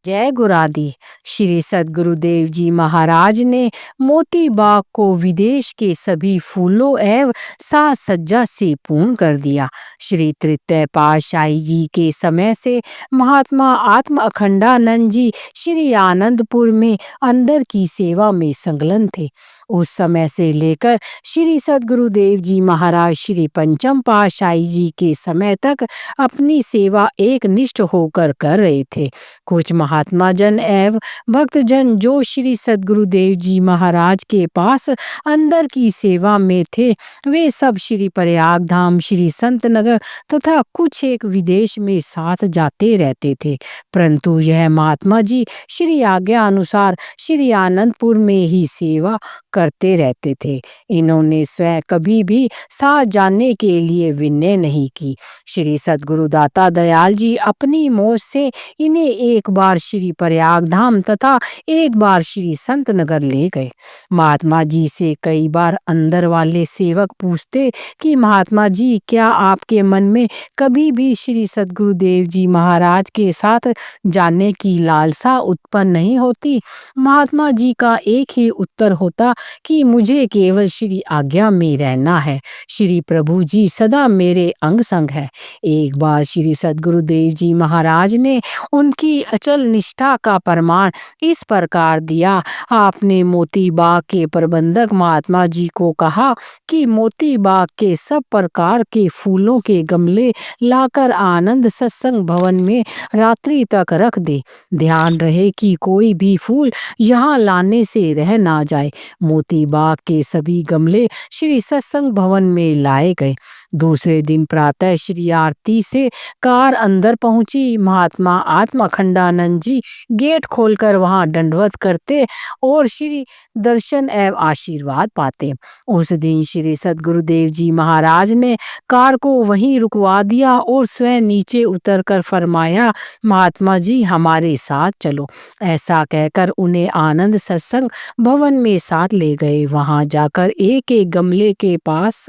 जय गुरादी। श्री सद्गुरुदेव जी महाराज ने मोती बाग को विदेश के सभी फूलों एवं साज सज्जा से पूर्ण कर दिया। श्री तृतीय पातशाही जी के समय से महात्मा आत्म अखंडानंद जी श्री आनंदपुर में अंदर की सेवा में संलग्न थे। उस समय से लेकर श्री सद्गुरुदेव जी महाराज श्री पंचम पातशाही जी के समय तक अपनी सेवा एक निष्ठ होकर कर रहे थे। कुछ महात्मा जन एवं भक्तजन जो श्री सद्गुरुदेव जी महाराज के पास अंदर की सेवा में थे, वे सब श्री प्रयाग धाम, श्री संत नगर तथा कुछ एक विदेश में साथ जाते रहते थे। परंतु यह महात्मा जी श्री आज्ञा अनुसार श्री आनंदपुर में ही सेवा करते रहते थे। इन्होंने स्वयं कभी भी साथ जाने के लिए विनय नहीं की। श्री सद्गुरु दाता दयाल जी अपनी मौज से इन्हें एक बार श्री प्रयाग धाम तथा एक बार श्री संत नगर ले गए। महात्मा जी से कई बार अंदर वाले सेवक पूछते कि महात्मा जी, क्या आपके मन में कभी भी श्री सद्गुरुदेव जी महाराज के साथ जाने की लालसा उत्पन्न नहीं होती? महात्मा जी का एक ही उत्तर होता कि मुझे केवल श्री आज्ञा में रहना है। श्री प्रभु जी सदा मेरे अंग संग है। एक बार श्री सद्गुरुदेव जी महाराज ने उनकी अचल निष्ठा का प्रमाण इस प्रकार दिया। आपने मोती बाग के प्रबंधक महात्मा जी को कहा कि मोती बाग के सब प्रकार के फूलों के गमले लाकर आनंद सत्संग भवन में रात्रि तक रख दे। ध्यान रहे कि कोई भी फूल यहाँ लाने से रह ना जाए। मोती बाग के सभी गमले श्री सत्संग भवन में लाए गए। दूसरे दिन प्रातः श्री आरती से कार अंदर पहुंची। महात्मा आत्म अखंडानंद जी गेट खोलकर वहां दंडवत करते और श्री दर्शन एवं आशीर्वाद पाते। उस दिन श्री सद्गुरुदेव जी महाराज ने कार को वहीं रुकवा दिया और स्वयं नीचे उतरकर फरमाया, महात्मा जी हमारे साथ चलो। ऐसा कहकर उन्हें आनंद सत्संग भवन में साथ ले गए। वहां जाकर एक एक गमले के पास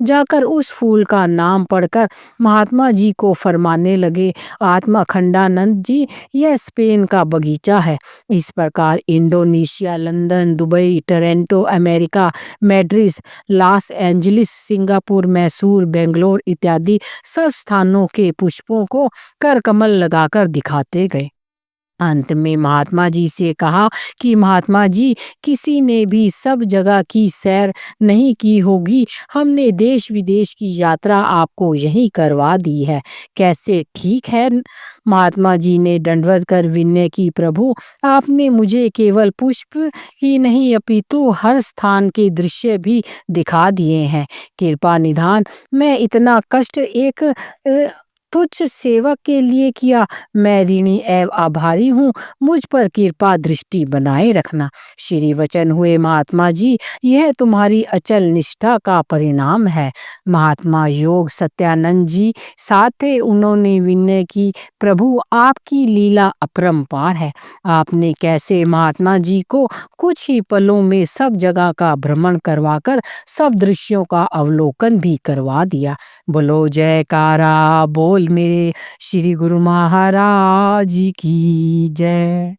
जाकर उस फूल का नाम पढ़कर महात्मा जी को फरमाने लगे, आत्मा अखंडानंद जी, यह स्पेन का बगीचा है। इस प्रकार Indonesia, London, Dubai, Toronto, America, Madrid, Los Angeles, Singapore, Mysore, Bangalore इत्यादि सब स्थानों के पुष्पों को कर कमल लगाकर दिखाते गए। अंत में महात्मा जी से कहा कि महात्मा जी, किसी ने भी सब जगह की सैर नहीं की होगी। हमने देश विदेश की यात्रा आपको यहीं करवा दी है। कैसे ठीक है? महात्मा जी ने दंडवत कर विनय की, प्रभु आपने मुझे केवल पुष्प ही नहीं अपितु हर स्थान के दृश्य भी दिखा दिए हैं। कृपा निधान मैं इतना कष्ट एक तुच्छ सेवक के लिए किया। मैं ऋणी एवं आभारी हूँ। मुझ पर कृपा दृष्टि बनाए रखना। श्री वचन हुए, महात्मा जी यह तुम्हारी अचल निष्ठा का परिणाम है। महात्मा योग सत्यानंद जी साथ थे। उन्होंने विनय की, प्रभु आपकी लीला अपरंपार है। आपने कैसे महात्मा जी को कुछ ही पलों में सब जगह का भ्रमण करवाकर सब दृश्यों का अवलोकन भी करवा दिया। बोलो जयकारा बोल मेरे श्री गुरु महाराज की जय।